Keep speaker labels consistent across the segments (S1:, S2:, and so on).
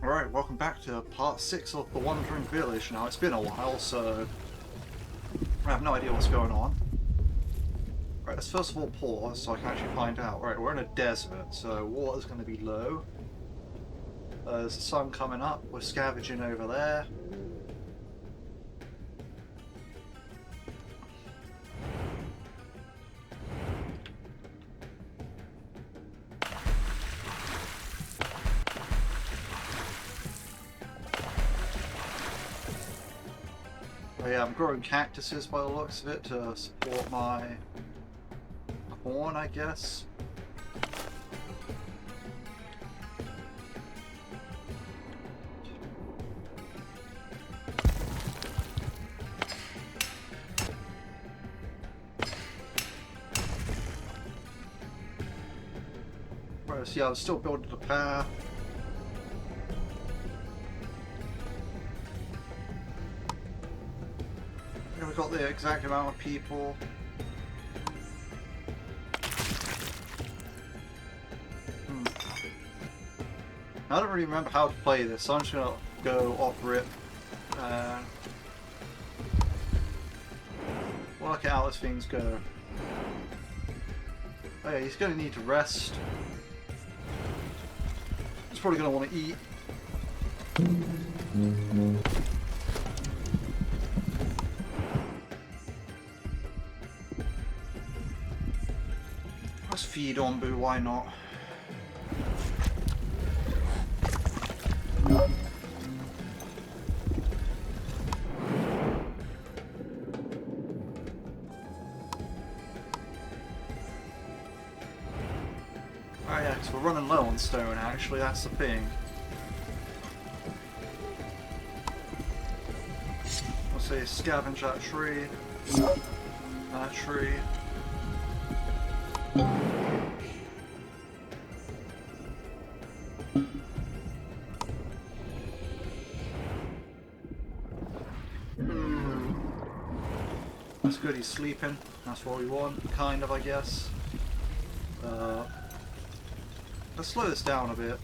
S1: Alright, welcome back to part 6 of The Wandering Village. Now, it's been a while, so I have no idea what's going on. Right, let's first of all pause so I can actually find out. Right, we're in a desert, so water's going to be low. There's the sun coming up, we're scavenging over there. Yeah, I'm growing cactuses by the looks of it to support my corn, I guess. Right, so yeah, I'm still building the path. We've got the exact amount of people. I don't really remember how to play this, so I'm just gonna go off rip and work it out as things go. Oh yeah, he's gonna need to rest. He's probably gonna want to eat. Let's feed Onbu, why not? Oh yeah, because we're running low on stone actually, that's the thing. I'll say scavenge that tree. That tree. That's good, he's sleeping. That's what we want, kind of, I guess. Let's slow this down a bit.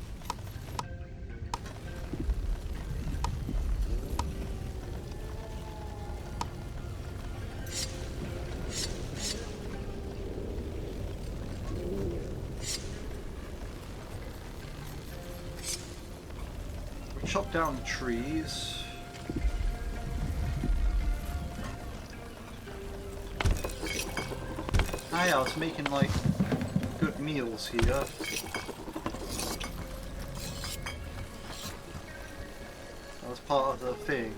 S1: We chop down the trees. Ah yeah, I was making like good meals here. That was part of the thing.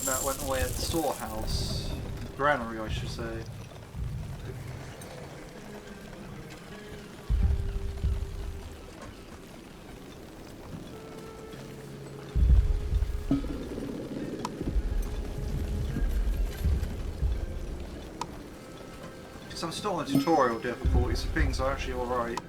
S1: That went away at the storehouse. Granary, I should say. I'm still on tutorial difficulty, so things are actually alright.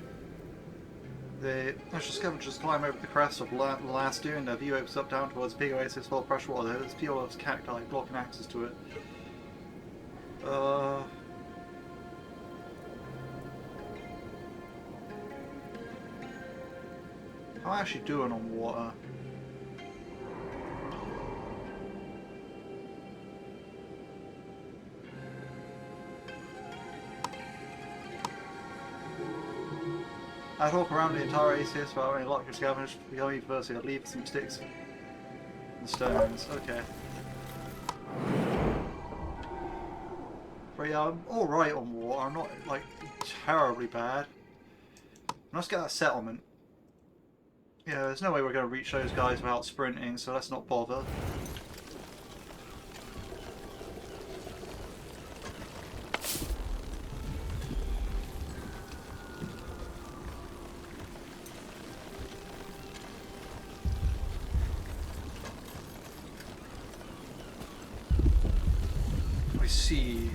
S1: The extra scavengers climb over the crest of the last dune. Their view opens up down towards a big oasis full of fresh water. There's pure of cacti blocking access to it. How am I actually doing on water? I'd walk around the entire oasis without any luck. Your scavengers become even first. I'd leave some sticks and stones. Okay. But yeah, I'm alright on water. I'm not like terribly bad. Let's get that settlement. Yeah, there's no way we're going to reach those guys without sprinting, so let's not bother. See.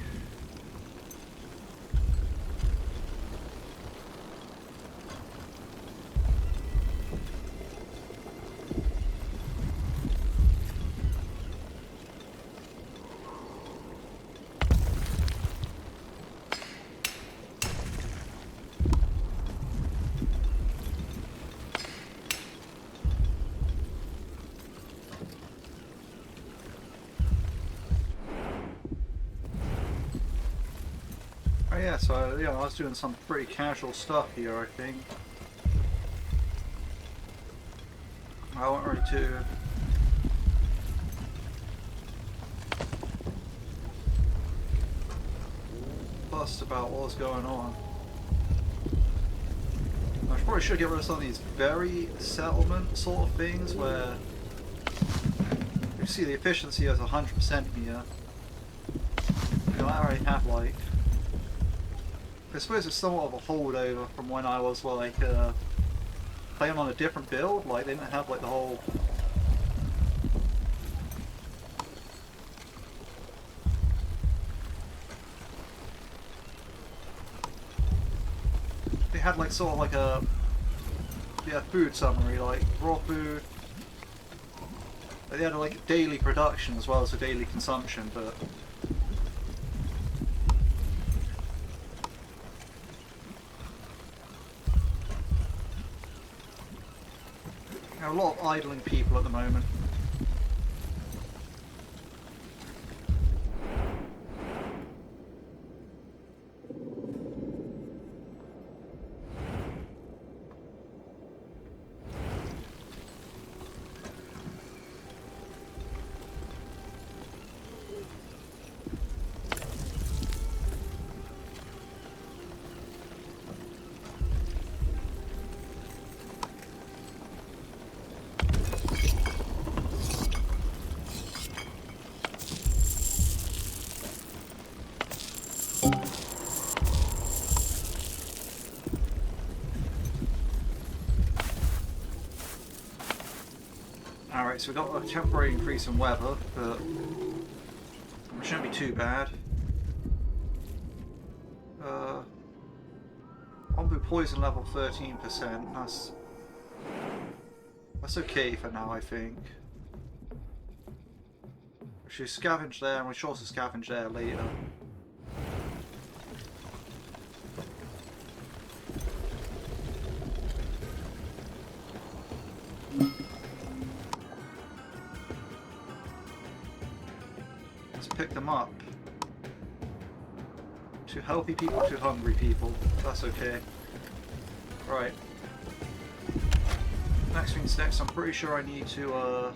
S1: Oh yeah, so yeah, I was doing some pretty casual stuff here, I think. I wasn't really too fussed about what was going on. I probably should get rid of some of these very settlement sort of things where you see the efficiency is 100% here. You know, I already have like, I suppose it's somewhat of a holdover from when I was like playing on a different build. Like they didn't have like the whole they had like sort of like a food summary, like raw food. They had like daily production as well as a daily consumption, but there are a lot of idling people at the moment. Alright, so we've got a temporary increase in weather, but it shouldn't be too bad. Onbu poison level 13%. That's okay for now, I think. We should scavenge there, and we should also scavenge there later. Let's pick them up. Too healthy people, too hungry people. That's okay. Right. Next thing's next. I'm pretty sure I need to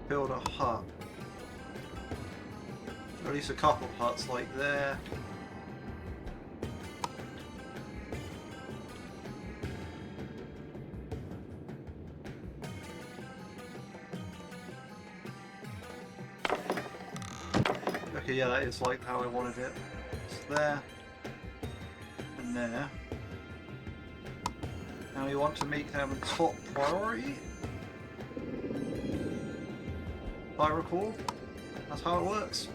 S1: build a hut. Or at least a couple of huts like there. Okay, yeah, that is like how I wanted it. It's there. And there. Now you want to make them top priority? If I recall. That's how it works.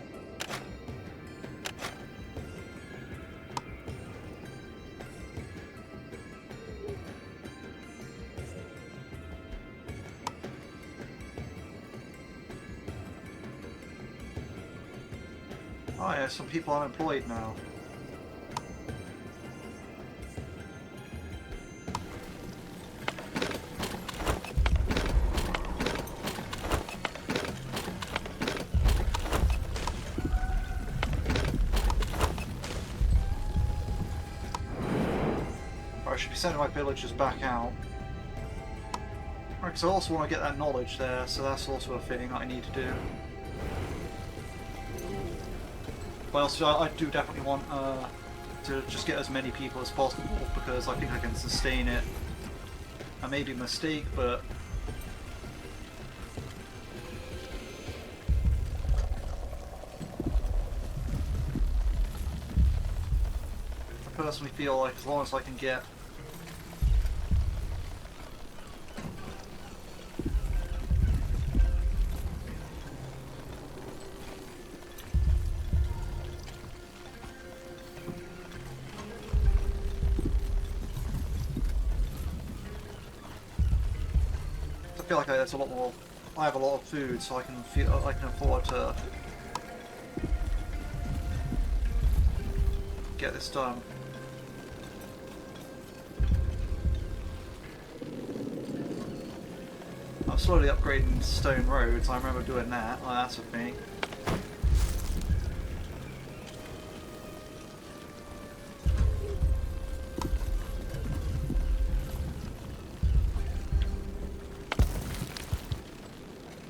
S1: Oh yeah, some people unemployed now. I should be sending my villagers back out. Right, because I also want to get that knowledge there, so that's also a thing that I need to do. But also, I do definitely want to just get as many people as possible, because I think I can sustain it. I may be a mistake, but I personally feel like as long as I can get I feel like there's a lot more. I have a lot of food, so I can afford to get this done. slowly upgrading stone roads. I remember doing that. Oh, that's a thing.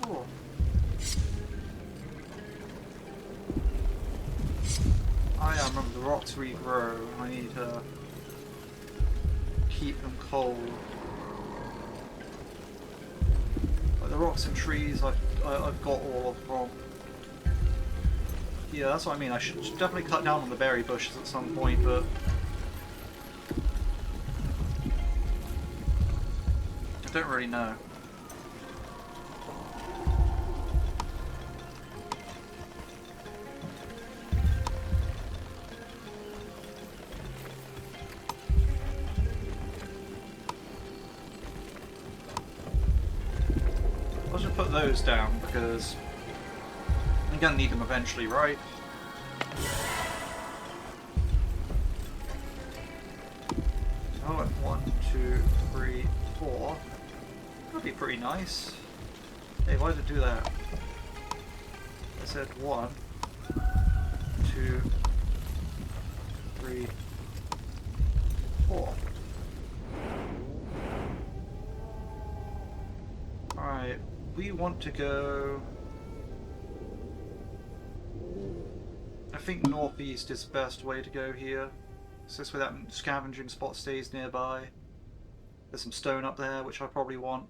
S1: Oh. Oh yeah, I remember the rocks regrow. I need to keep them cold. Like the rocks and trees, I've got all of from. Yeah, that's what I mean. I should definitely cut down on the berry bushes at some point, but I don't really know. I'll just put those down because I'm gonna need them eventually, right? Oh, 1, 2, 3, 4. That'd be pretty nice. Hey, why did it do that? I said 1, 2, 3, 4. Alright, we want to go... I think northeast is the best way to go here. So this way that scavenging spot stays nearby. There's some stone up there, which I probably want.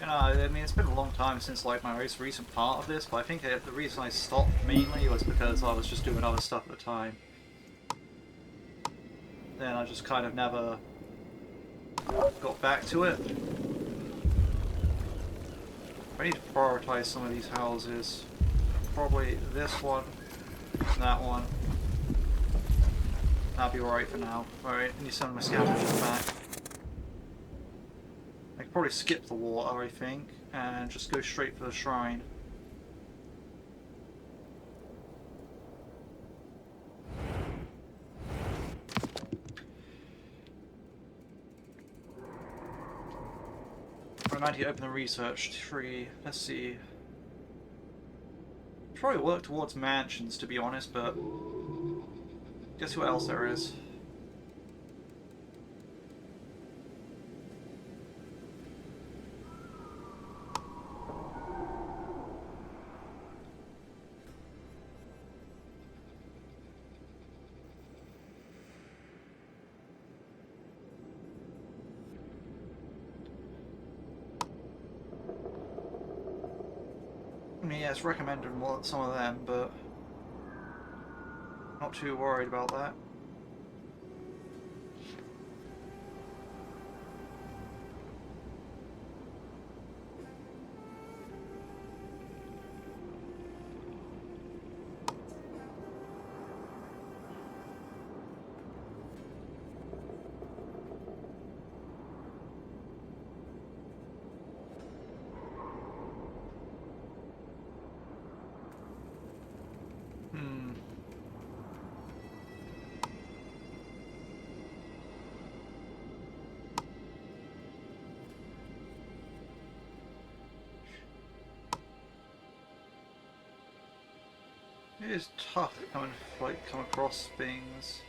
S1: I mean, it's been a long time since like my most recent part of this, but I think the reason I stopped mainly was because I was just doing other stuff at the time. Then I just kind of never got back to it. I need to prioritize some of these houses. Probably this one, and that one. That'll be alright for now. Alright, I need to send my scavengers back. I could probably skip the water, I think, and just go straight for the shrine. I might open the research tree. Let's see. Probably work towards mansions, to be honest, but guess what else there is? I mean, yeah, it's recommended some of them, but not too worried about that. It is tough coming, come across things.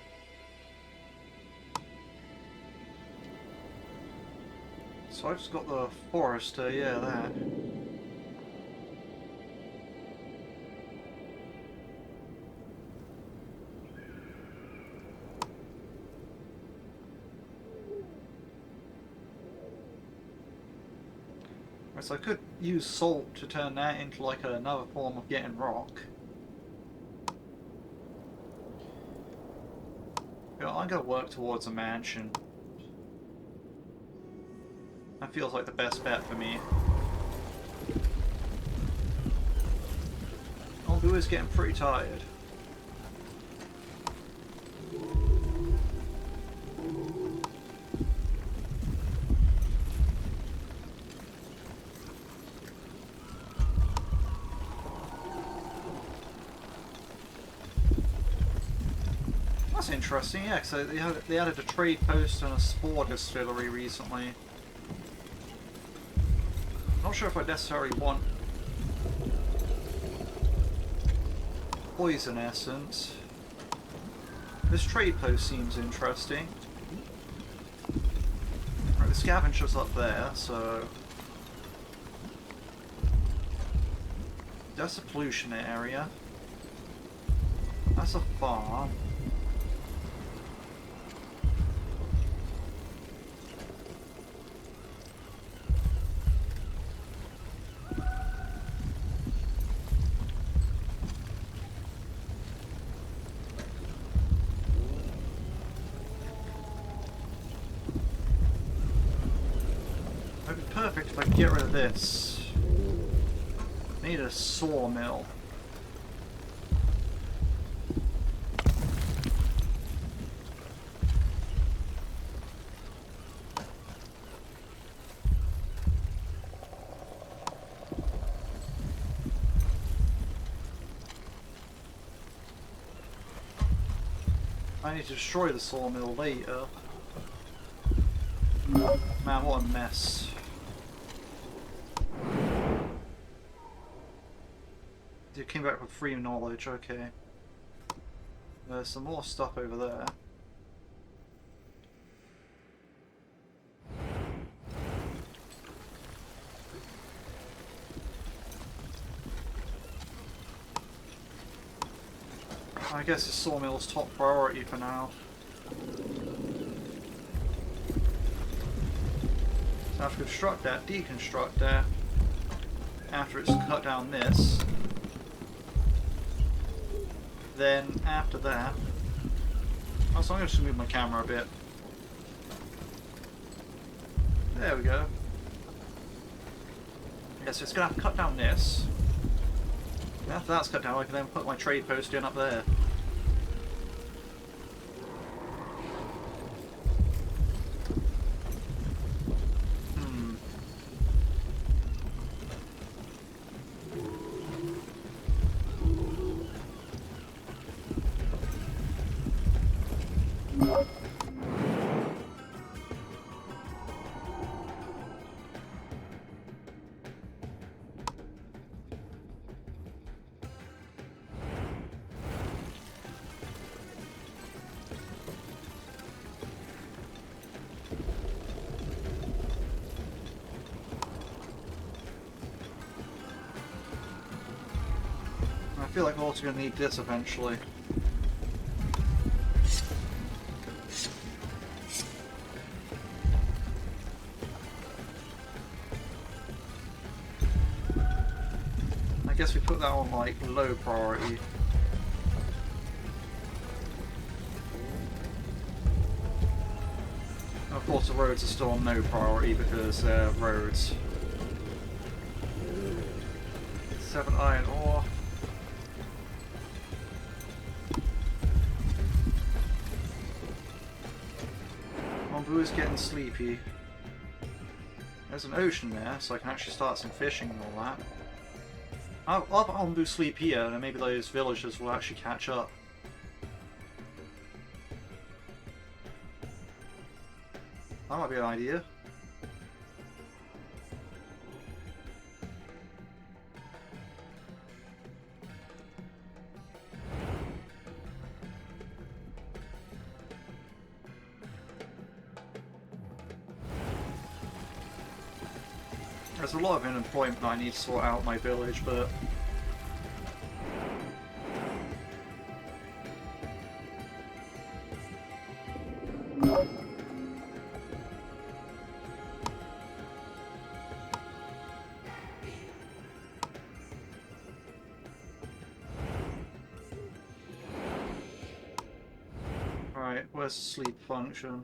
S1: So I just got the forester, yeah, that. Right, so I could use salt to turn that into like another form of getting rock. I'm going to work towards a mansion. That feels like the best bet for me. Onbu is getting pretty tired. That's interesting, yeah, because they added a trade post and a spore distillery recently. Not sure if I necessarily want poison essence. This trade post seems interesting. Right, the scavenger's up there, so that's a pollution area. That's a farm. It'd be perfect if I could get rid of this. I need a sawmill. I need to destroy the sawmill later. Man, what a mess. You came back with free knowledge, okay. There's some more stuff over there. I guess the sawmill's top priority for now. So I have to construct that, deconstruct that, after it's cut down this. Then after that, also I'm going to just move my camera a bit. There we go. Yeah, so it's going to have to cut down this. And after that's cut down, I can then put my trade post in up there. I feel like we're also going to need this eventually. I guess we put that on like low priority. And of course the roads are still on no priority because they're roads. 7 iron ore. Onbu is getting sleepy. There's an ocean there, so I can actually start some fishing and all that. I'll let Onbu sleep here, and then maybe those villagers will actually catch up. That might be an idea. There's a lot of unemployment that I need to sort out in my village, but alright, where's the sleep function?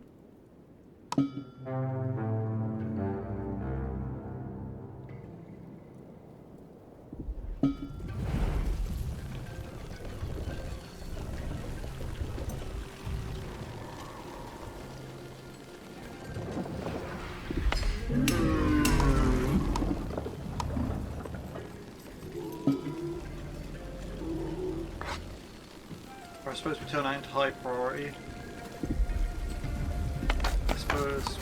S1: suppose we turn that into high priority. I suppose.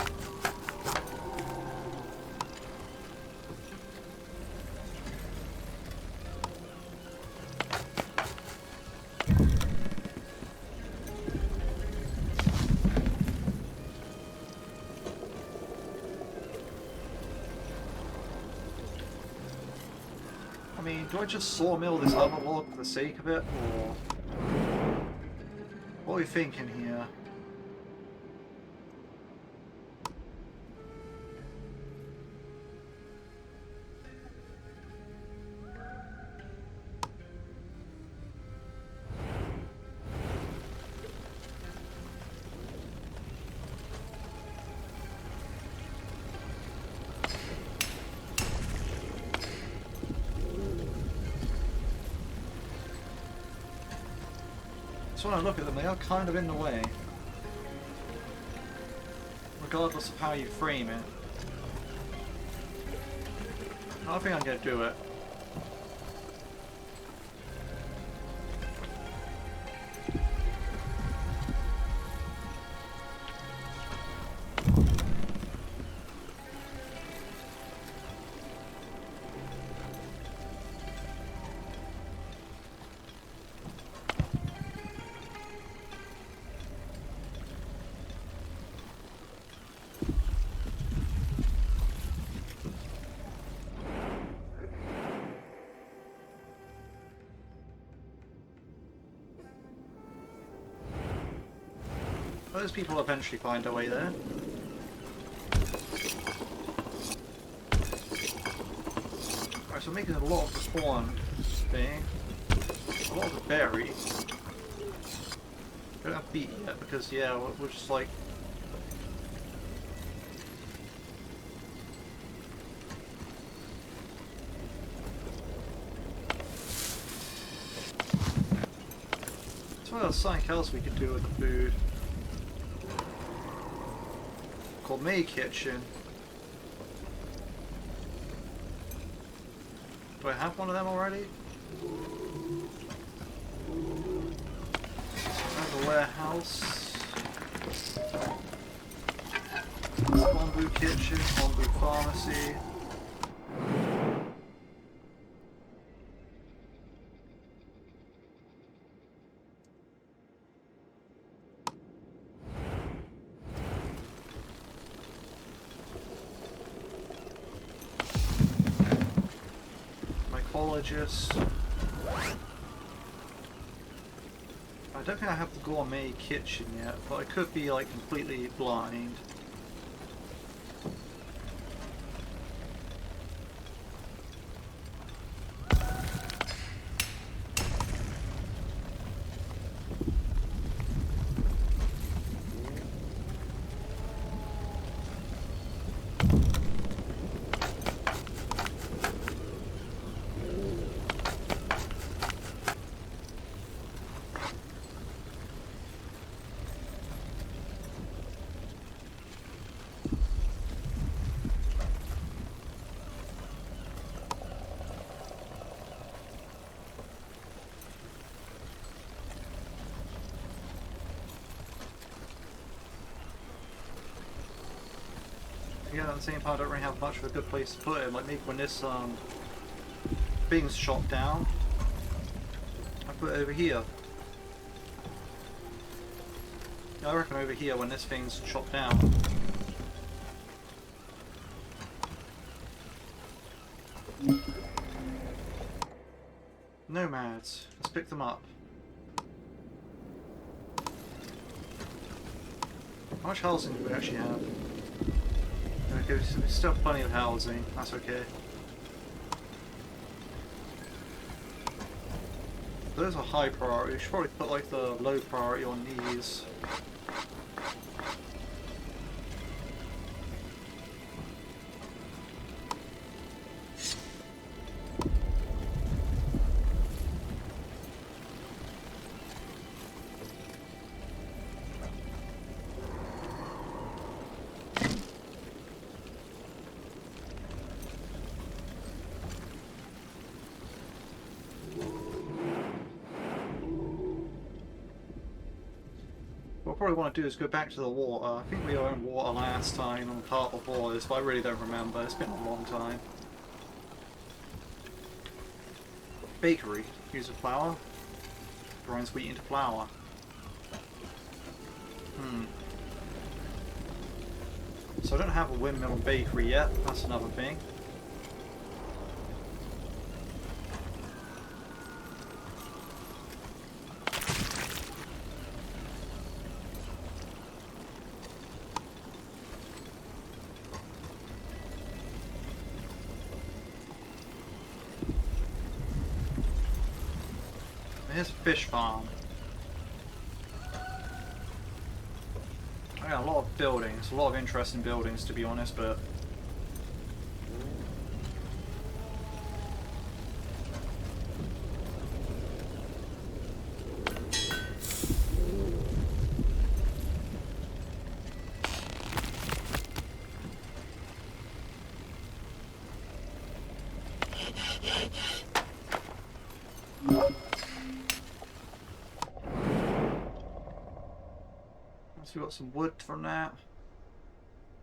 S1: I mean, do I just sawmill this other log for the sake of it, or what are we thinking here? So when I look at them, they are kind of in the way, regardless of how you frame it. I don't think I'm going to do it. Those people eventually find their way there. Alright, so making a lot of the spawn thing. A lot of the berry. Don't have beat yet because, yeah, we're just like... So there's something else we could do with the food. Gourmet kitchen. Do I have one of them already? There's a warehouse. Onbu kitchen, Onbu pharmacy. Mycologist. I don't think I have the gourmet kitchen yet, but I could be like completely blind. Yeah, at the same time, I don't really have much of a good place to put it. Like maybe when this thing's shot down, I put it over here. Yeah, I reckon over here when this thing's chopped down. Nomads. Let's pick them up. How much housing do we actually have? Okay, so we still have plenty of housing. That's okay. Those are high priority. We should probably put like the low priority on these. probably want to do is go back to the water. I think we owned water last time on part before this, but I really don't remember. It's been a long time. Bakery. Use of flour. Grinds wheat into flour. So I don't have a windmill and bakery yet. That's another thing. Here's a fish farm. Yeah, a lot of buildings, a lot of interesting buildings to be honest, but we got some wood from that.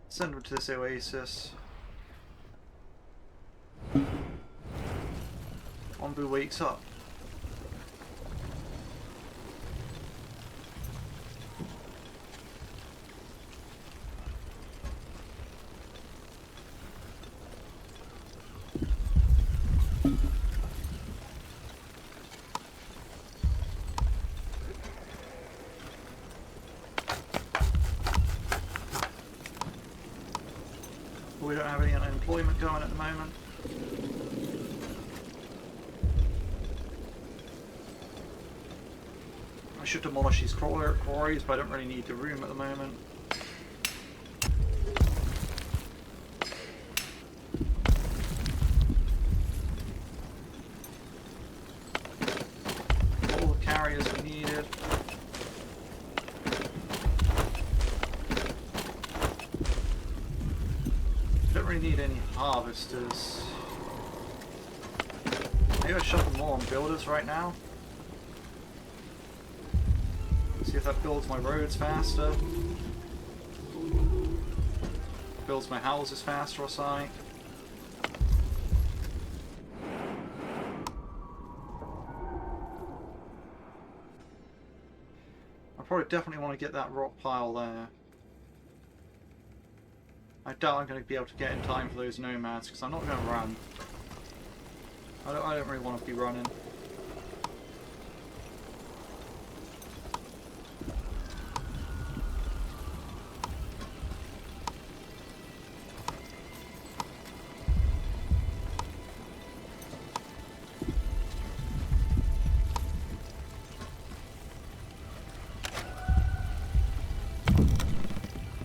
S1: Send them to this oasis. Onbu wakes up. We don't have any unemployment going at the moment. I should demolish these quarries, but I don't really need the room at the moment. All the carriers are needed. Need any harvesters. Maybe I shove them more on builders right now. See if that builds my roads faster. Builds my houses faster or something. I probably definitely want to get that rock pile there. I doubt I'm going to be able to get in time for those nomads because I'm not going to run. I don't really want to be running.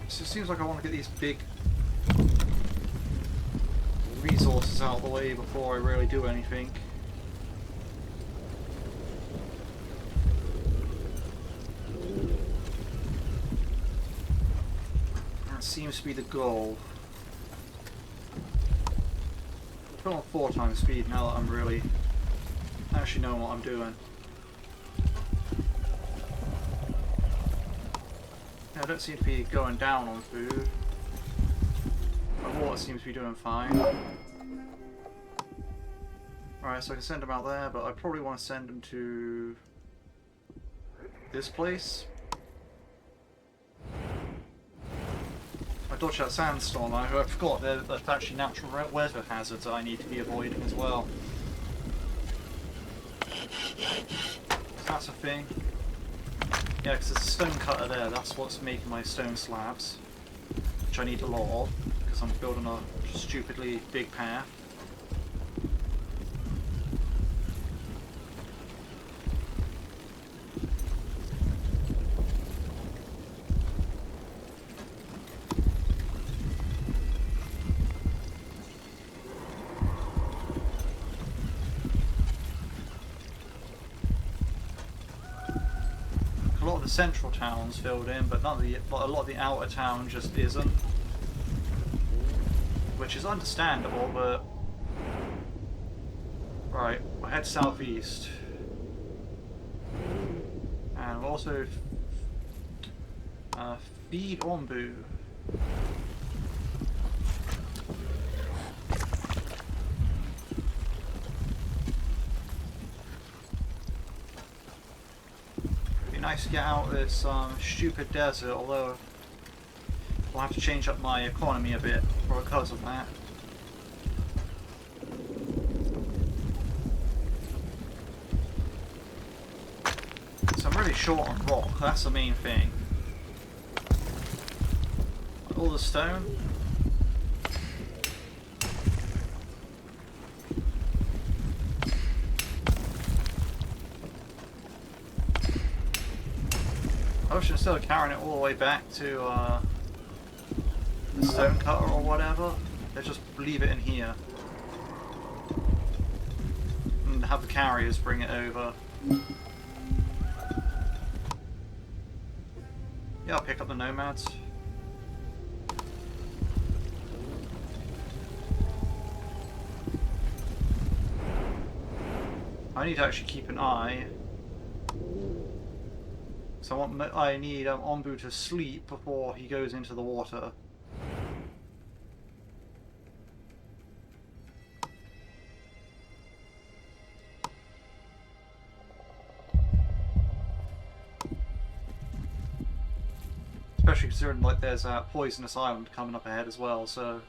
S1: So it seems like I want to get these big resources out of the way before I really do anything. That seems to be the goal. Put on 4 times speed now that I'm really actually knowing what I'm doing. Yeah, I don't seem to be going down on food. My water seems to be doing fine. Alright, so I can send them out there, but I probably want to send them to this place. I dodged that sandstorm. I forgot there's actually natural weather hazards that I need to be avoiding as well. That's a thing. Yeah, because there's a stone cutter there. That's what's making my stone slabs, which I need a lot of. I'm building a stupidly big path. A lot of the central towns filled in, but a lot of the outer town just isn't. Which is understandable, but... Right, we'll head southeast. And we'll also Feed Onbu. It'd be nice to get out of this stupid desert, although I'll have to change up my economy a bit because of that. So I'm really short on rock, that's the main thing. All the stone. I should instead of carrying it all the way back to the stone cutter or whatever, they just leave it in here. And have the carriers bring it over. Yeah, I'll pick up the nomads. I need to actually keep an eye. So I need Onbu to sleep before he goes into the water. Especially considering like there's a poisonous island coming up ahead as well, so.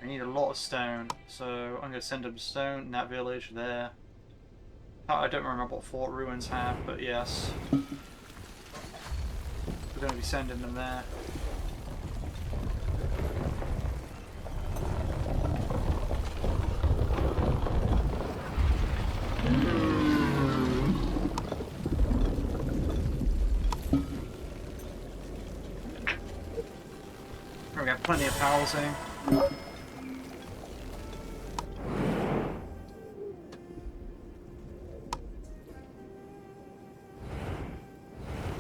S1: I need a lot of stone, so I'm going to send them stone in that village there. I don't remember what Fort Ruins have, but yes. We're going to be sending them there. We got plenty of housing.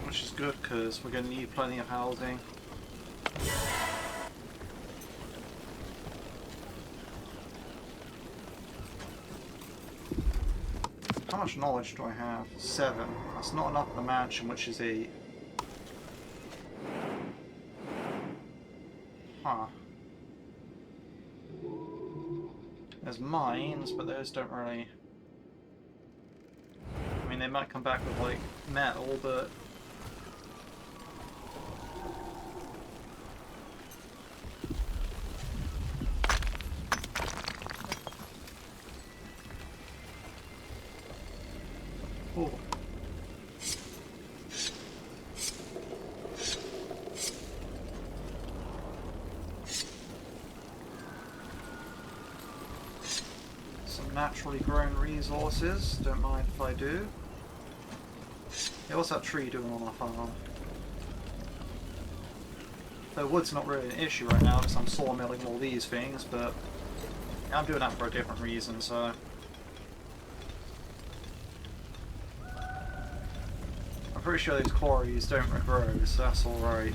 S1: Which is good because we're going to need plenty of housing. How much knowledge do I have? 7. That's not enough for the mansion, which is 8. Huh. There's mines, but those don't really... I mean, they might come back with, like, metal, but... Oh. Naturally grown resources, don't mind if I do. Yeah, what's that tree doing on the farm? The wood's not really an issue right now because I'm sawmilling all these things, but I'm doing that for a different reason, so... I'm pretty sure these quarries don't grow, so that's alright.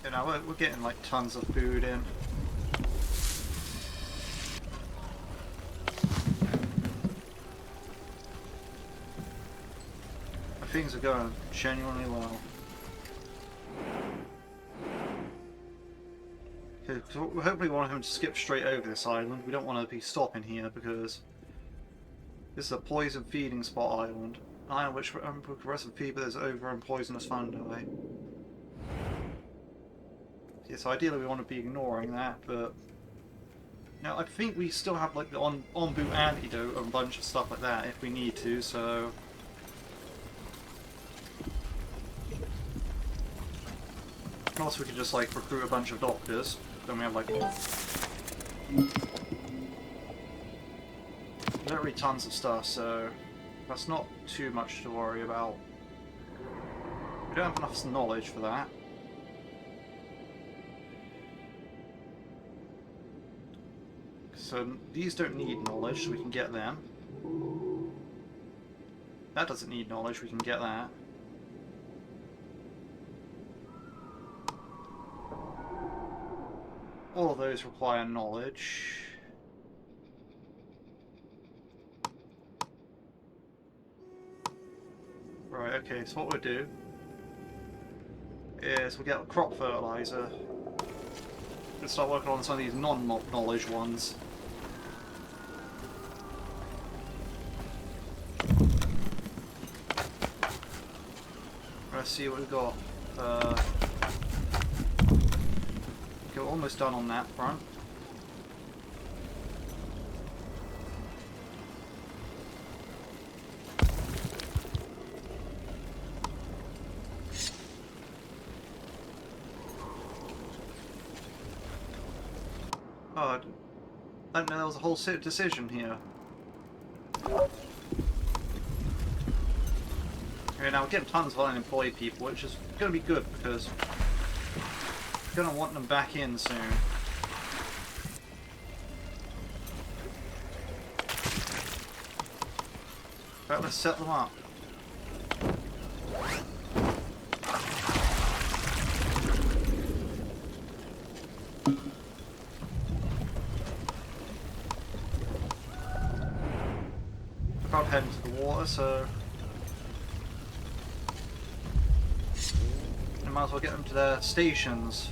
S1: You know, we're getting like tons of food in. Things are going genuinely well. Hopefully we want him to skip straight over this island. We don't want to be stopping here because this is a poison feeding spot island. An island which progressive feed, but there's over and poisonous fungi. Yeah, so ideally we want to be ignoring that, but now I think we still have like the Onbu antidote and a bunch of stuff like that if we need to, so And also we could just like recruit a bunch of doctors. Then we have like literally tons of stuff, so that's not too much to worry about. We don't have enough knowledge for that. So these don't need knowledge, so we can get them. That doesn't need knowledge, we can get that. All of those require knowledge. Right, okay, so what we'll do is we'll get a crop fertilizer and start working on some of these non-knowledge ones. Let's see what we've got. Okay, we're almost done on that front. Oh, I didn't know there was a whole decision here. Okay, now we're getting tons of unemployed people, which is going to be good because we're going to want them back in soon. Right, let's set them up. We're about to head into the water, so we might as well get them to their stations.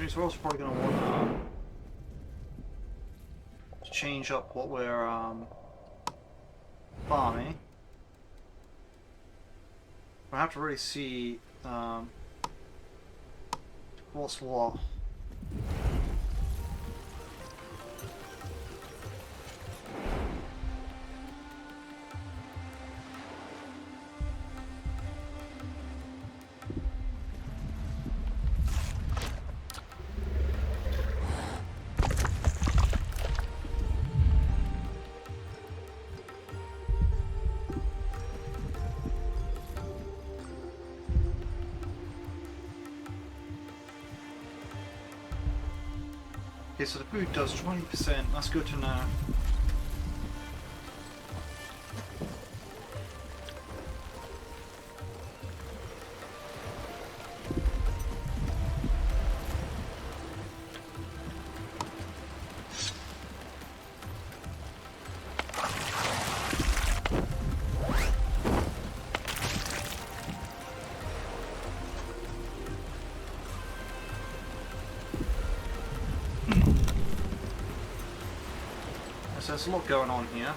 S1: So we're also probably going to want to change up what we're farming. We'll have to really see what's what. Okay, so the food does 20%, that's good to know. So there's a lot going on here.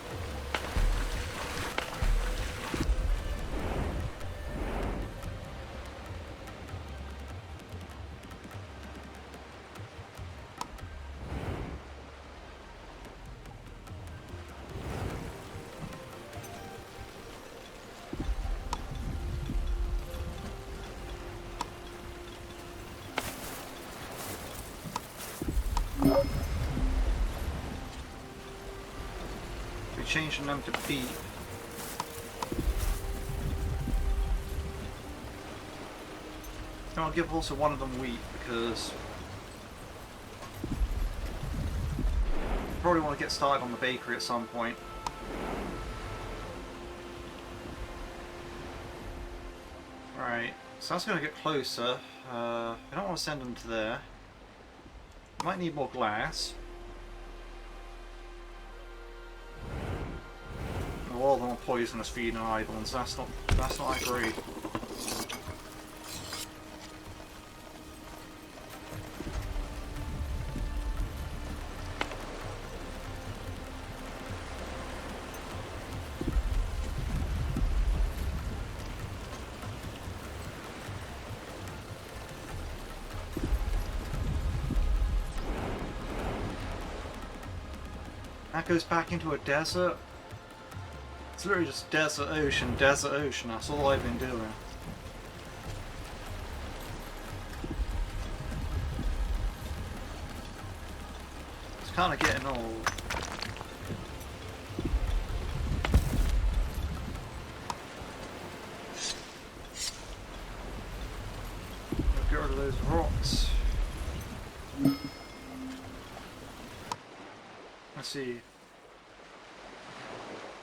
S1: Changing them to beef. And I'll give also one of them wheat because probably want to get started on the bakery at some point. Right, so that's going to get closer. I don't want to send them to there. Might need more glass. All of them are poisonous feeding islands. That's not great. That goes back into a desert. It's literally just desert, ocean, desert, ocean. That's all I've been doing. It's kind of getting old. Get rid of those rocks. Let's see.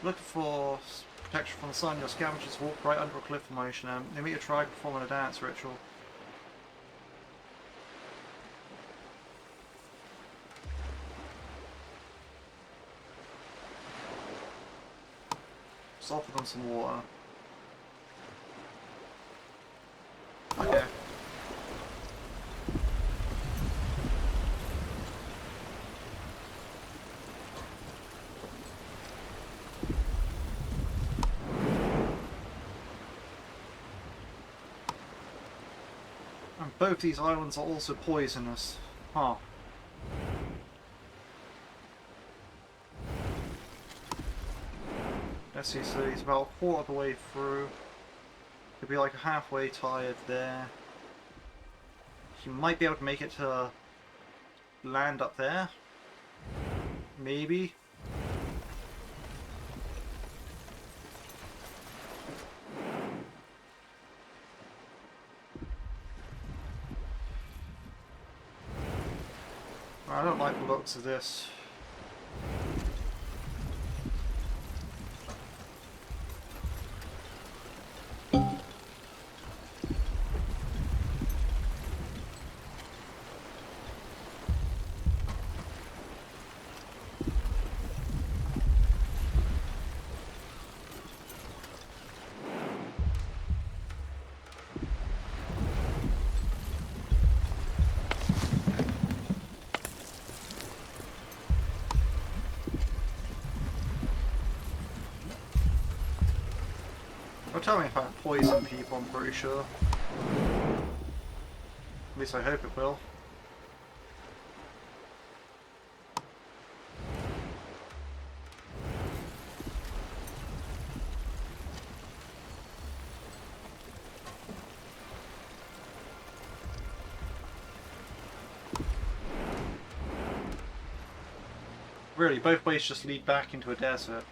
S1: Looking for protection from the sun. Your scavengers walk right under a cliff formation. They meet a tribe performing a dance ritual. Just offer them some water. Okay. And both these islands are also poisonous. Huh. Let's see, so he's about a quarter of the way through. He'll be like halfway tired there. He might be able to make it to land up there. Maybe. I don't like the looks of this. Don't tell me if I poison people, I'm pretty sure. At least I hope it will. Really, both ways just lead back into a desert.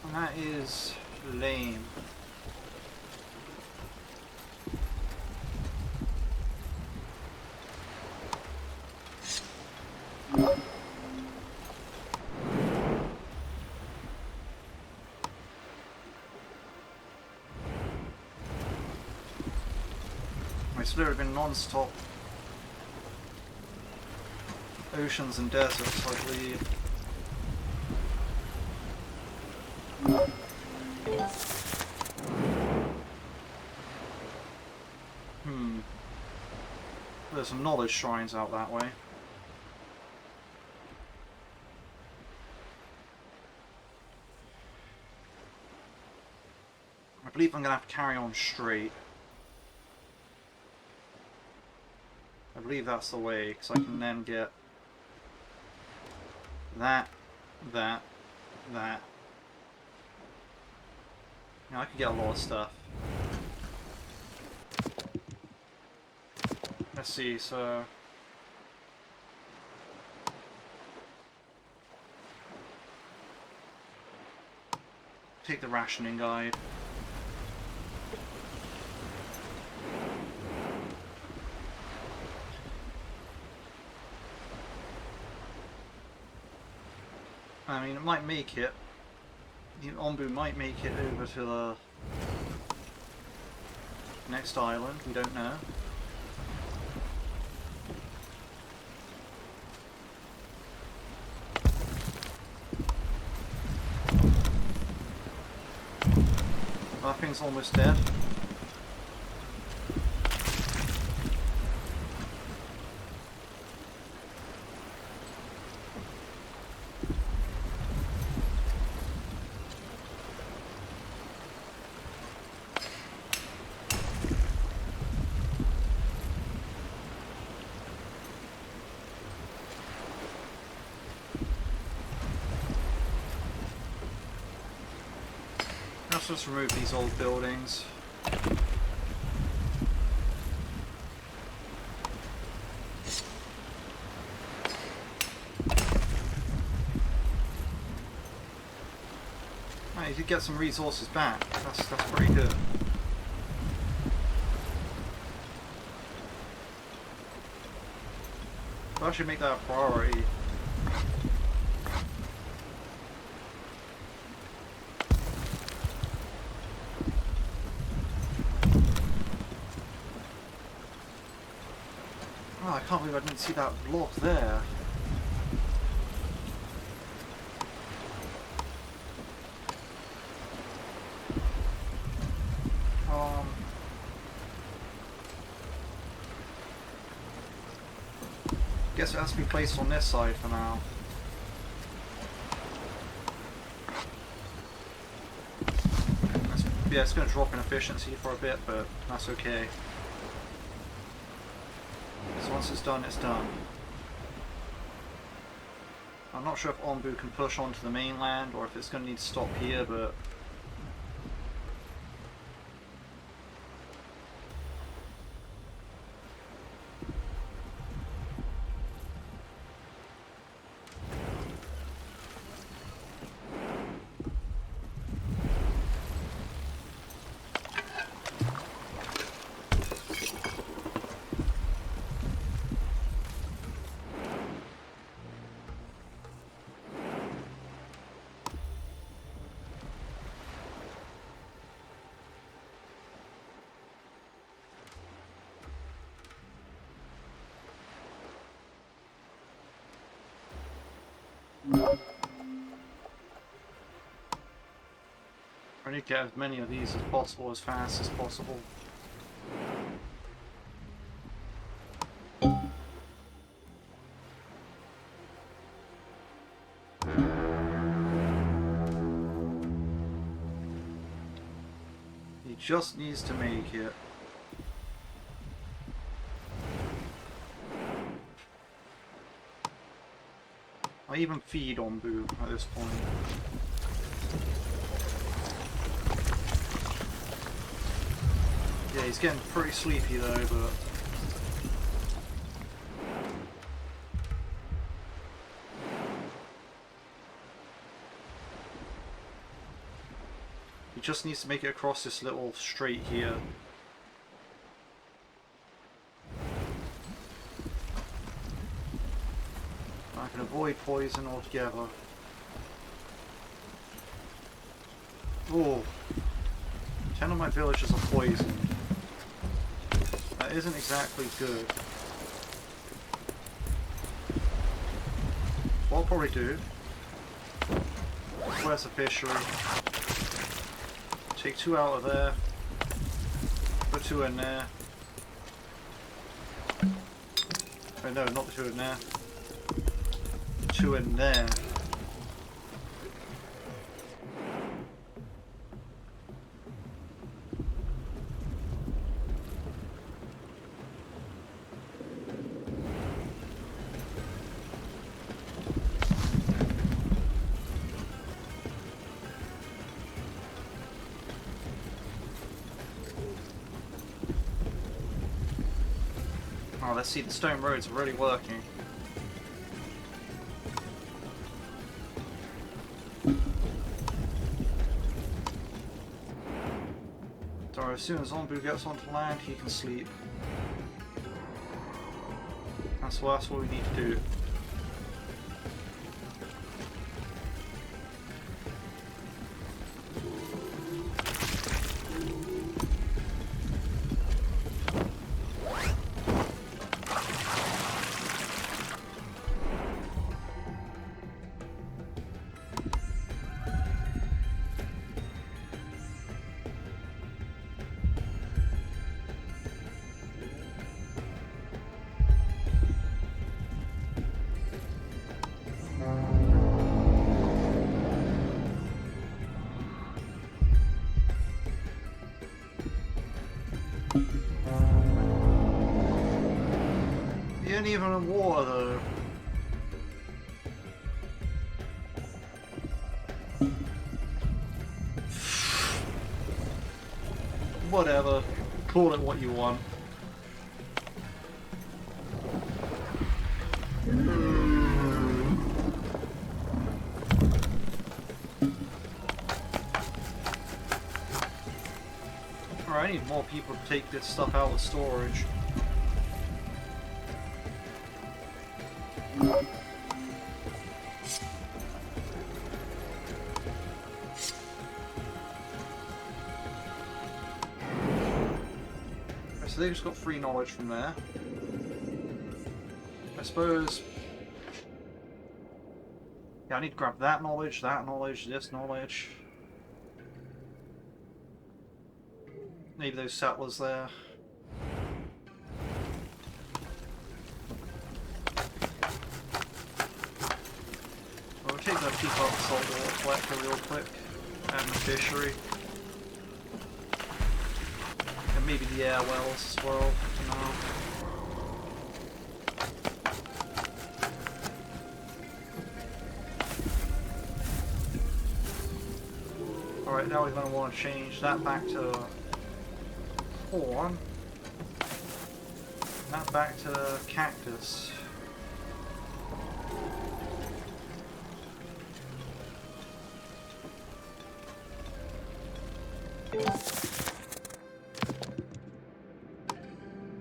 S1: And that is lame. It's literally been non-stop oceans and deserts, I believe. There's some knowledge shrines out that way. I believe I'm going to have to carry on straight. I believe that's the way, because I can then get that. Yeah, I could get a lot of stuff. Let's see, so... take the rationing guide. I mean, it might make it. The Onbu might make it over to the next island, we don't know. That thing's almost dead. let's just remove these old buildings. Right, you could get some resources back. That's pretty good. I should make that a priority. Oh, I can't believe I didn't see that block there. Guess it has to be placed on this side for now. Yeah, it's going to drop in efficiency for a bit, but that's okay. So once it's done, it's done. I'm not sure if Onbu can push onto the mainland or if it's going to need to stop here, but... I need to get as many of these as possible, as fast as possible. He just needs to make it. I even feed Onbu at this point. Yeah, he's getting pretty sleepy though, but... he just needs to make it across this little strait here. I can avoid poison altogether. Oh, 10 of my villagers are poisoned. That isn't exactly good. What I'll probably do, where's the fishery? Take 2 out of there, put 2 in there. Oh no, not the 2 in there. 2 in there. Oh, let's see, the stone roads are really working. So as soon as Onbu gets onto land, he can sleep. That's what we need to do. He ain't even in water though. whatever. Call it what you want. Alright, I need more people to take this stuff out of storage. So they just got free knowledge from there. I suppose... Yeah, I need to grab that knowledge, this knowledge. Maybe those settlers there. We'll take that people out the saltwater collector real quick. And the fishery. And maybe the air wells as well, you know. Alright, now we're going to want to change that back to corn. And that back to cactus.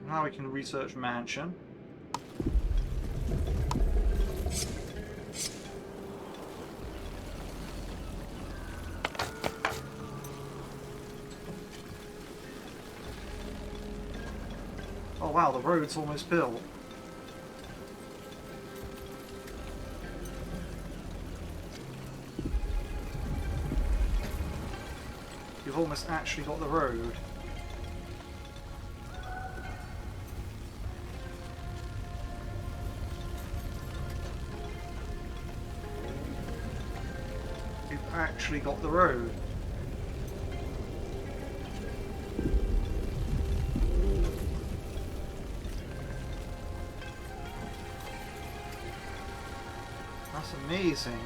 S1: Now we can research mansion. Oh wow, the road's almost built. You've almost actually got the road. You've actually got the road. That's amazing.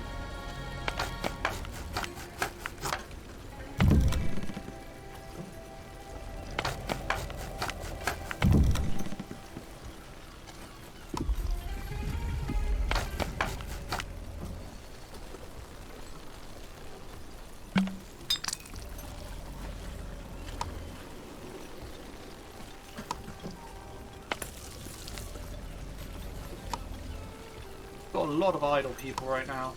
S1: Got a lot of idle people right now.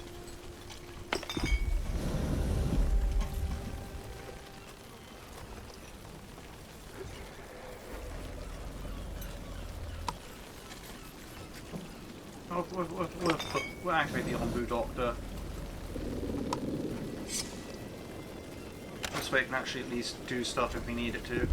S1: We'll activate the Onbu doctor. This way we can actually at least do stuff if we need it to.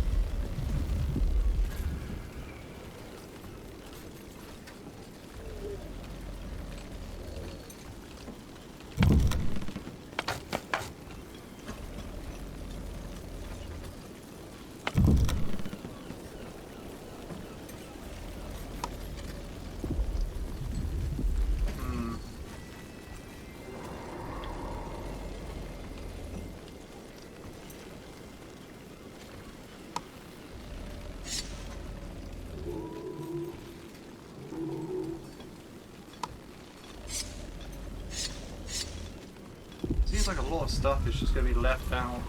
S1: Seems like a lot of stuff is just going to be left down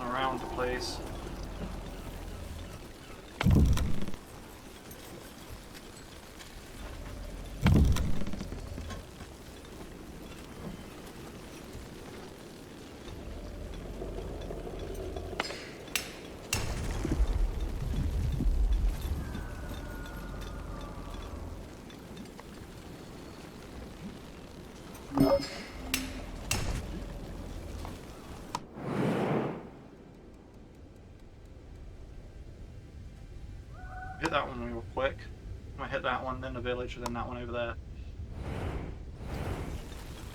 S1: around the place. Hit that one real quick. I hit that one, then the village, and then that one over there.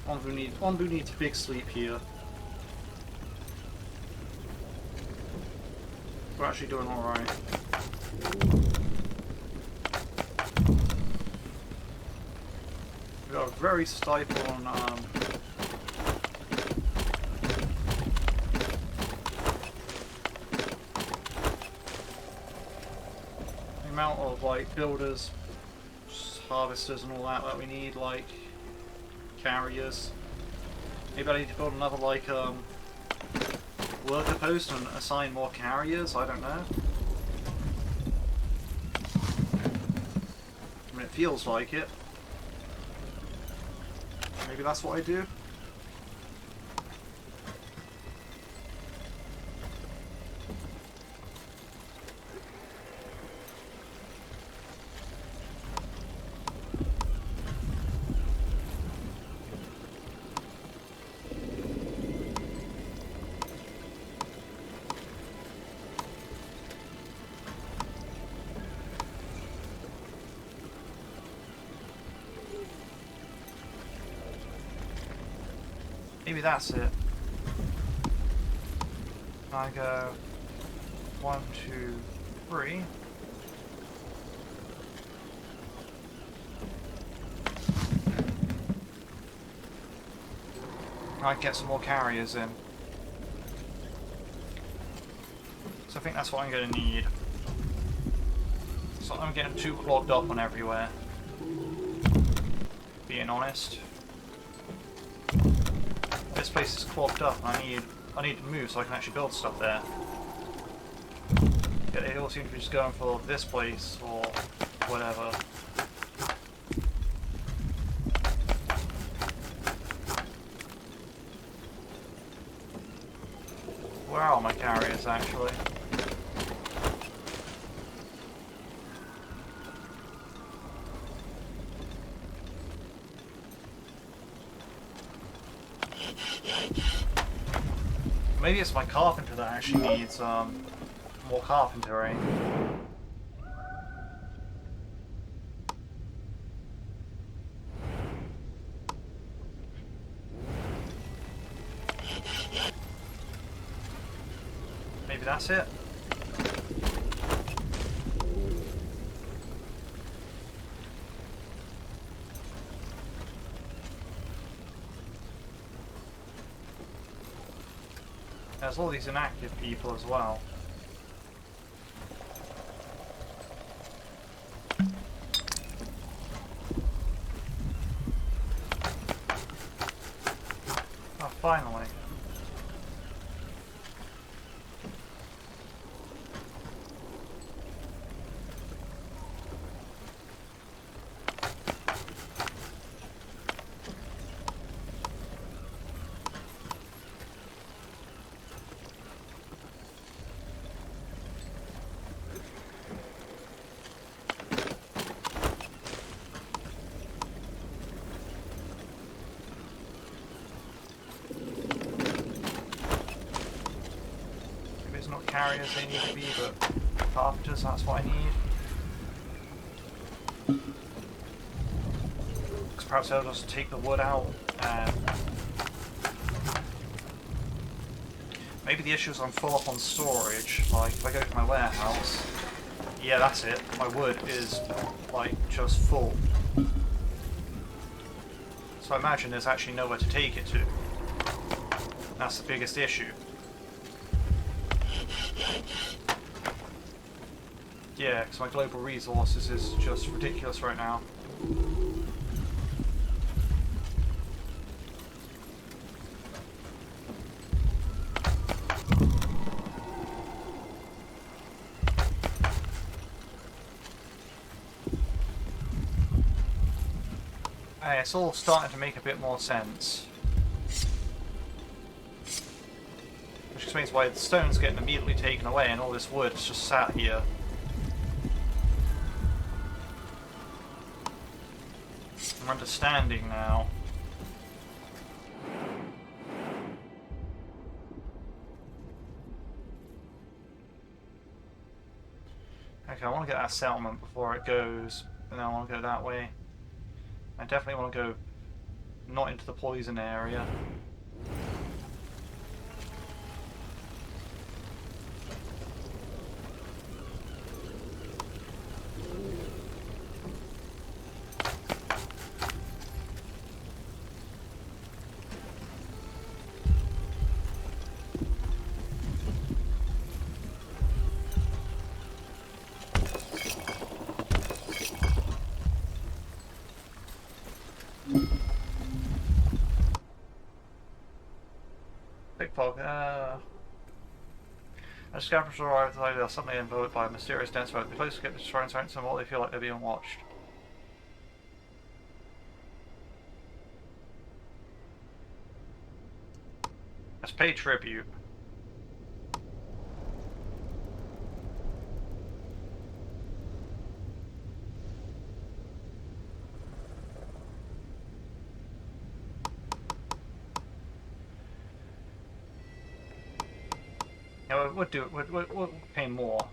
S1: Onbu needs a big sleep here. We're actually doing alright. We got a very stifle on amount of like builders, harvesters and all that we need, like carriers. Maybe I need to build another like worker post and assign more carriers, I don't know. I mean, it feels like it. Maybe that's what I do. Maybe that's it. I go 1, 2, 3. I get some more carriers in. So I think that's what I'm going to need. So I'm getting too clogged up on everywhere. Being honest. This place is clogged up and I need to move so I can actually build stuff there. Yeah, they all seem to be just going for this place or whatever. Where are my carriers actually? Maybe it's my carpenter that actually needs more carpentry. Maybe that's it. There's all these inactive people as well. Oh, finally. Carriers they need to be, but carpenters, that's what I need. Because perhaps I'll just take the wood out and... Maybe the issue is I'm full up on storage. Like, if I go to my warehouse, yeah, that's it. My wood is, like, just full. So I imagine there's actually nowhere to take it to. That's the biggest issue. Yeah, because my global resources is just ridiculous right now. Hey, it's all starting to make a bit more sense. Which explains why the stone's getting immediately taken away and all this wood is just sat here. I'm understanding now. Okay, I want to get that settlement before it goes, and then I want to go that way. I definitely want to go not into the poison area.
S2: fog. As scavengers arrive, they are suddenly enveloped by a mysterious dense fog. The closest get to try and silence them all, they feel like they're being watched. Let's pay tribute. Yeah, we'll pay more.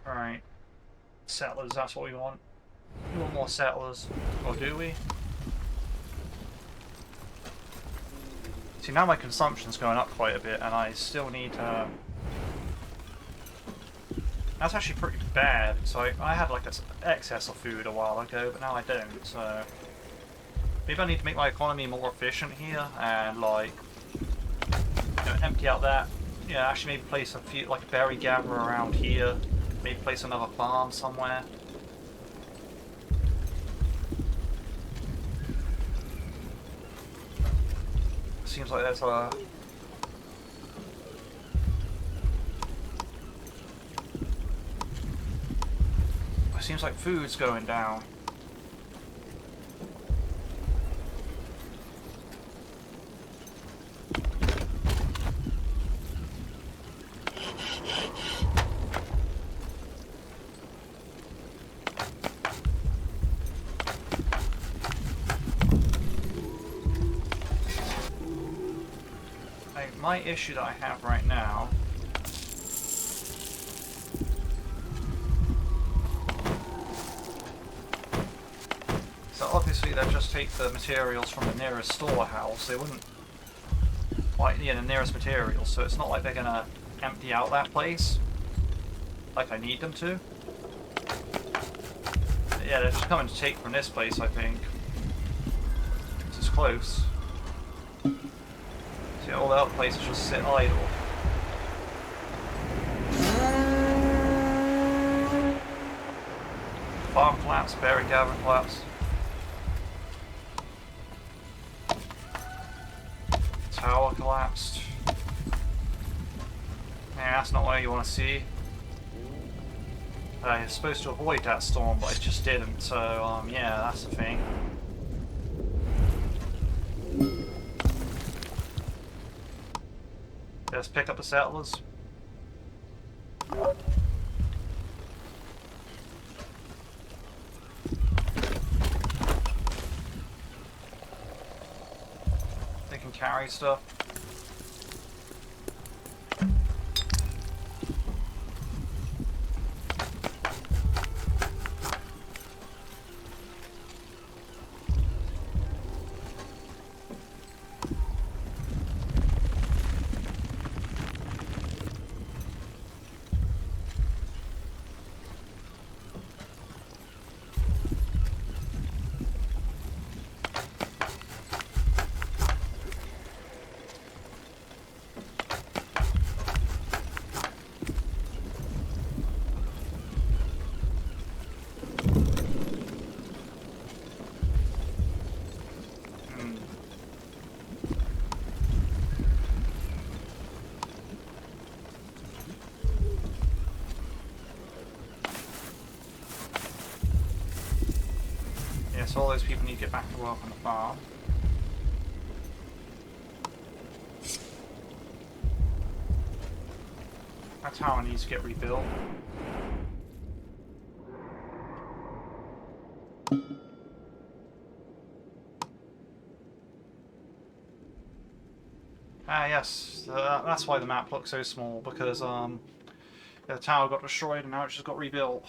S2: Alright. Settlers, that's what we want. We want more settlers. Or do we? See, now my consumption's going up quite a bit, and I still need to... That's actually pretty bad. So I had like an excess of food a while ago, but now I don't, so... Maybe I need to make my economy more efficient here, and like... You know, empty out that... Yeah, actually maybe place a few, like a berry gatherer around here. Maybe place another farm somewhere. Seems like there's a... It seems like food's going down. My issue that I have right now so obviously they'd just take the materials from the nearest storehouse. They wouldn't like the nearest materials, so it's not like they're gonna empty out that place like I need them to. But yeah, they're just coming to take from this place, I think. This is close. See, all the other places just sit idle. Farm collapse, berry gathering collapse. Tower collapsed. Yeah, that's not what you want to see. You're supposed to avoid that storm, but it just didn't, so yeah, that's the thing. Let's pick up the settlers. They can carry stuff. So all those people need to get back to work on the farm. That tower needs to get rebuilt. Ah yes, that's why the map looks so small, because the tower got destroyed and now it just got rebuilt.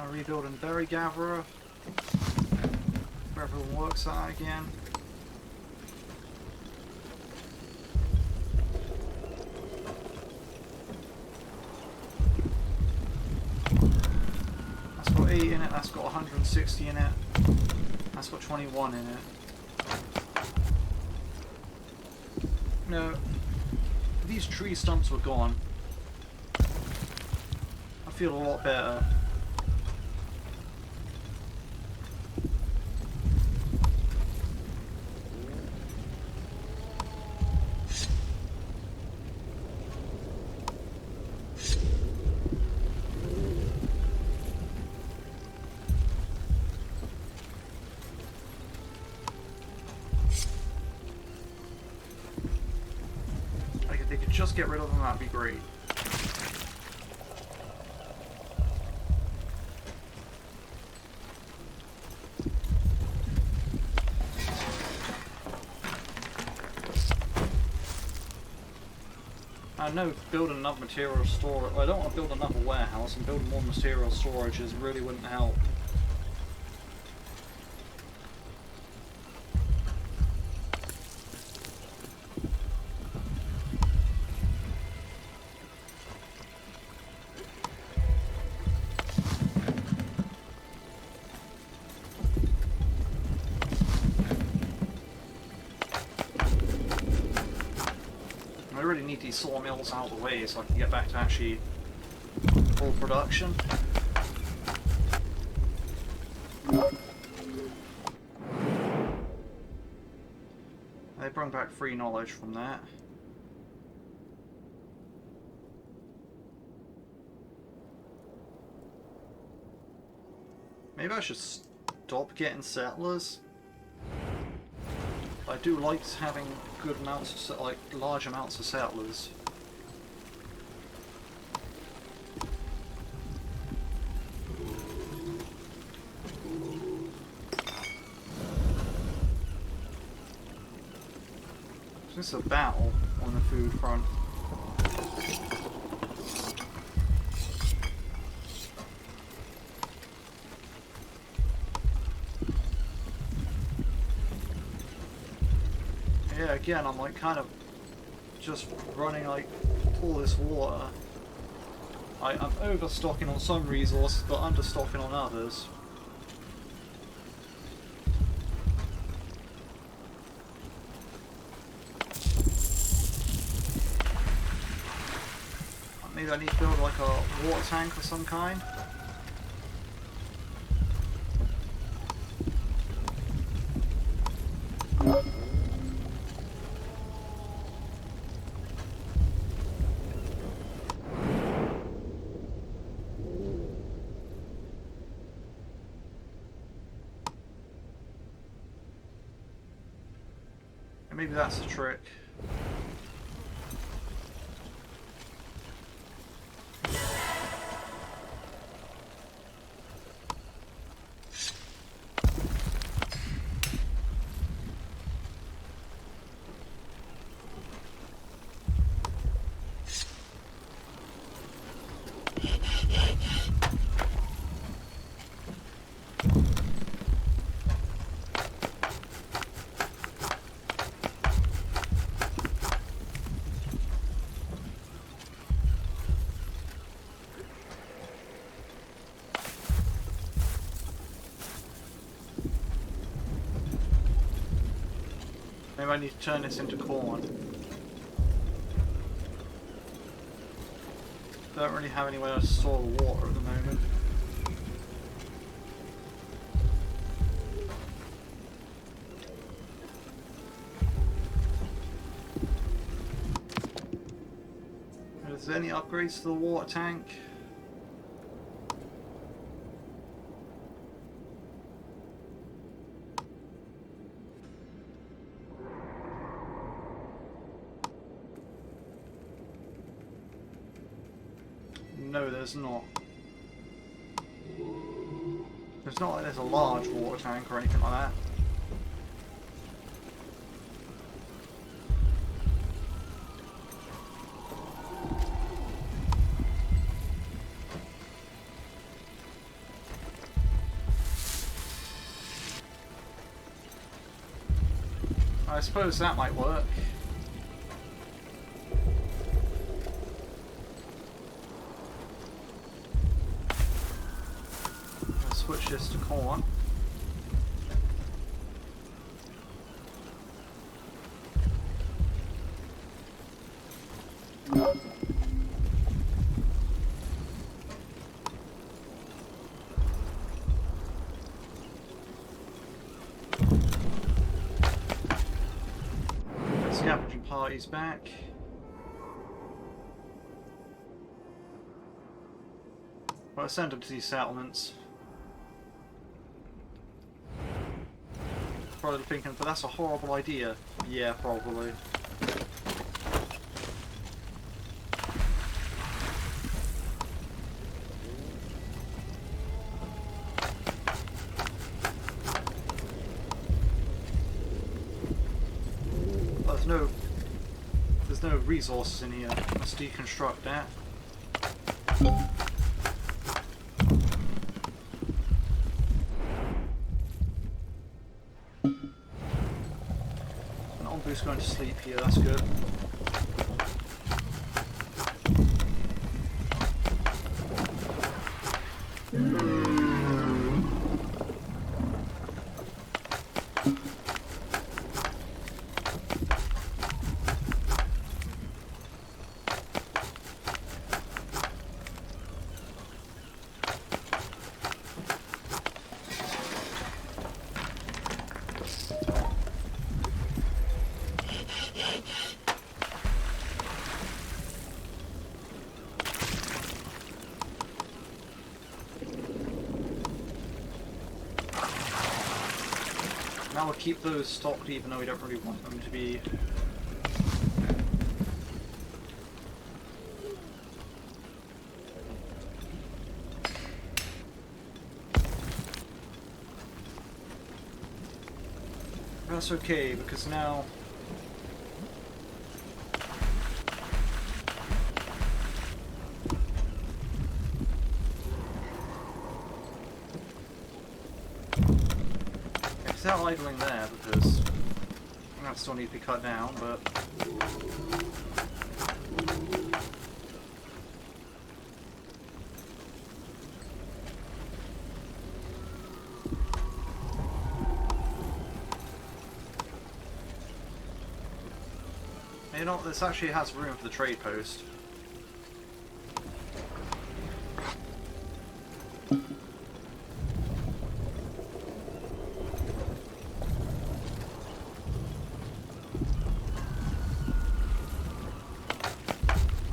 S2: Rebuilding berry gatherer, where everyone works at again. That's got 8 in it, that's got 160 in it, that's got 21 in it.
S1: know, if these tree stumps were gone, I feel a lot better. Like, if they could just get rid of them, that'd be great. I know building enough material storage. I don't want to build another warehouse, and building more material storages really wouldn't help. I really need these sawmills out of the way so I can get back to actually full production. They bring back free knowledge from that. Maybe I should stop getting settlers. I do like having good amounts of, like, large amounts of settlers. It's a battle on the food front. Yeah, again, I'm like kind of just running like all this water. I'm overstocking on some resources, but understocking on others. Maybe I need to build like a water tank of some kind. And maybe that's the trick. Maybe I need to turn this into corn. Don't really have anywhere to store the water at the moment. Is there any upgrades to the water tank? No, there's not. It's not like there's a large water tank or anything like that. I suppose that might work. Switch this to corn. Scavenging party's back. Well, send them to these settlements. Probably thinking, but that's a horrible idea. Yeah, probably. There's no resources in here. Let's deconstruct that. And Onbu's going to sleep here, that's good. Now we'll keep those stocked even though we don't really want them to be. That's okay, because now it's out idling there because that still needs to be cut down, but you know, this actually has room for the trade post.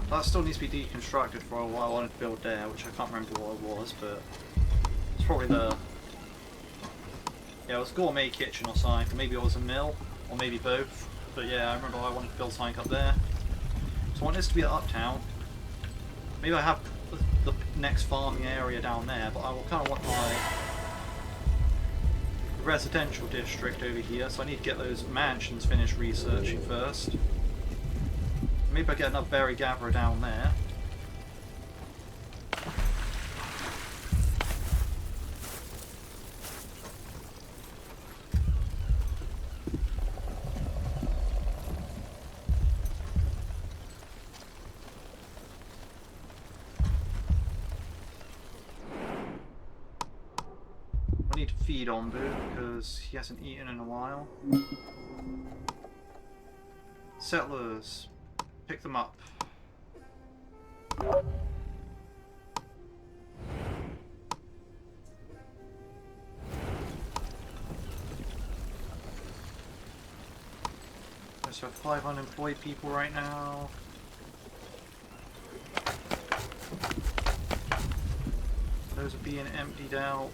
S1: That still needs to be deconstructed for a while. I wanted to build there, which I can't remember what it was, but it's probably the... Yeah, it was a gourmet kitchen or something. Maybe it was a mill, or maybe both. But yeah, I remember I wanted to build something up there. So I want this to be at Uptown. Maybe I have the next farming area down there, but I will kind of want my residential district over here, so I need to get those mansions finished researching first. Maybe I get enough berry gatherer down there. I need to feed Onbu because he hasn't eaten in a while. Settlers. Pick them up. There's 5 unemployed people right now. Those are being emptied out.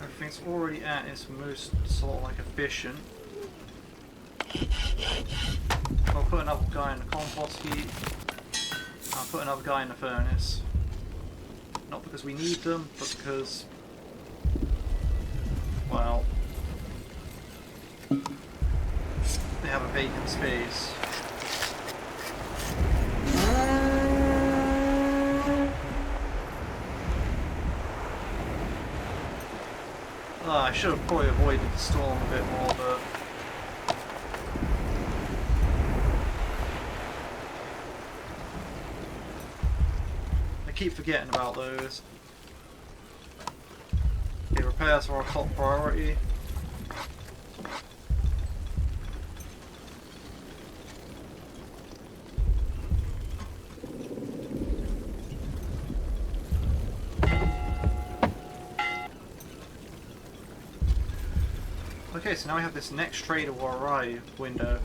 S1: Everything's already at its most sort of like efficient. I'll put another guy in the compost heap. I'll put another guy in the furnace. Not because we need them, but because, well, they have a vacant space. I should have probably avoided the storm a bit more, but I keep forgetting about those. repairs are our top priority. Okay, so now we have this next trader will arrive window.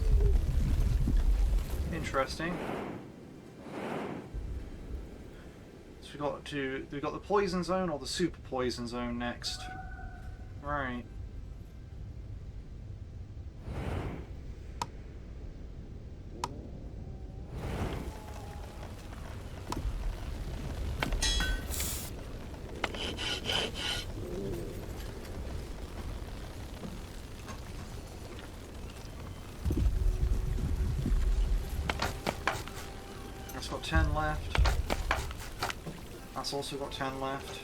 S1: Interesting. So we got the poison zone or the super poison zone next. Right. That's got 10 left. That's also got 10 left.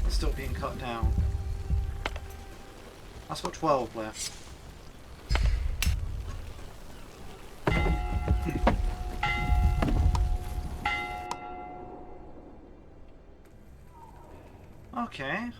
S1: It's still being cut down. That's got 12 left. Okay.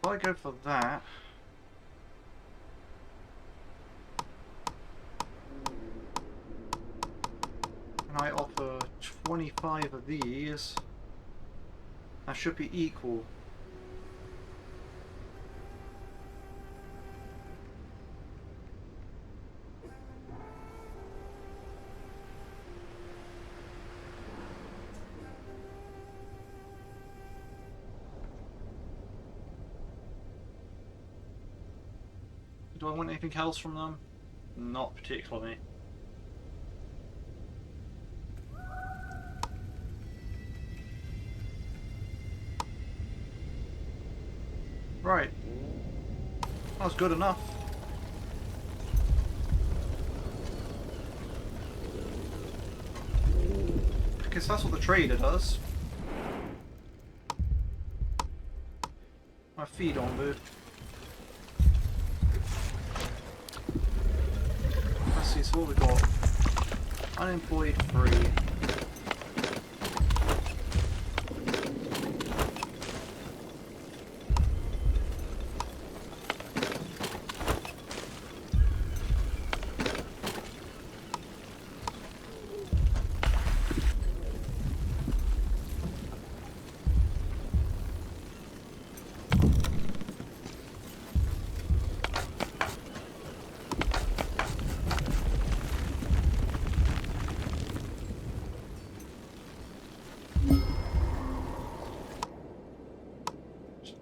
S1: If I go for that, and I offer 25 of these, that should be equal. Do I want anything else from them? Not particularly. Right. That was good enough. Because that's what the trader does. I feed Onbu. Let's see, so what we got? Unemployed 3.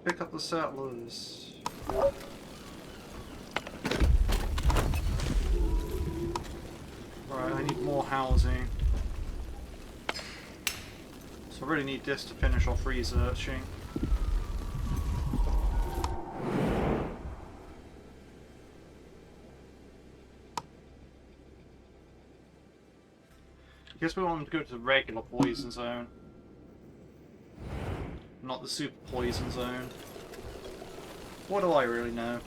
S1: Pick up the settlers. Right, I need more housing. So I really need this to finish off researching. I guess we want to go to the regular poison zone. Not the super poison zone. What do I really know?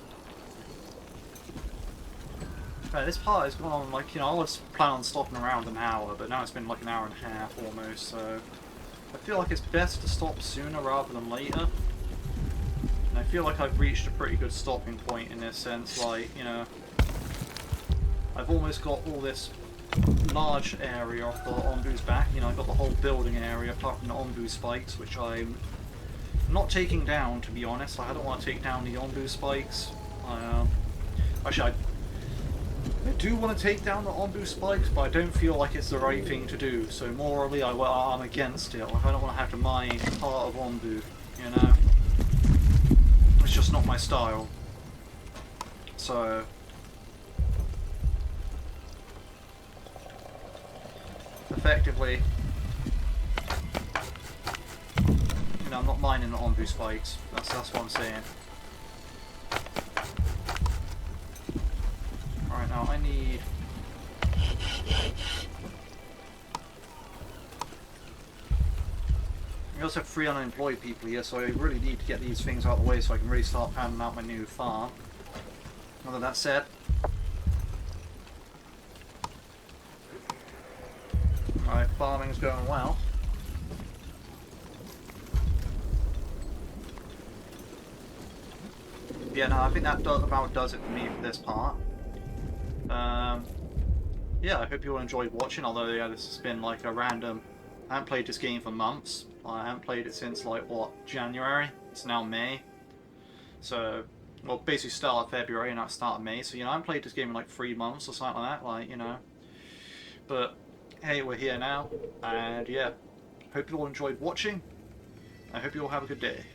S1: Right, this part has gone on, like, you know, I was planning on stopping around an hour, but now it's been like an hour and a half almost, so I feel like it's best to stop sooner rather than later. And I feel like I've reached a pretty good stopping point in this sense, like, you know, I've almost got all this large area off the Onbu's back. You know, I've got the whole building area apart from the Onbu spikes, which I'm not taking down, to be honest. I don't want to take down the Onbu spikes. Actually, I do want to take down the Onbu spikes, but I don't feel like it's the right thing to do. So morally, I'm against it. Like, I don't want to have to mine part of Onbu, you know? It's just not my style. So effectively, you know, I'm not mining the Onbu spikes. That's what I'm saying. Alright, now I need... We also have 3 unemployed people here, so I really need to get these things out of the way so I can really start planning out my new farm. Other than that said, alright, farming's going well. Yeah, no, I think that about does it for me for this part. Yeah, I hope you all enjoyed watching, although yeah, this has been like a random... I haven't played this game for months. I haven't played it since like, what, January? It's now May. So, well, basically start of February and now start of May. So, you know, I haven't played this game in like 3 months or something like that, like, you know. But, hey, we're here now. And yeah, hope you all enjoyed watching. I hope you all have a good day.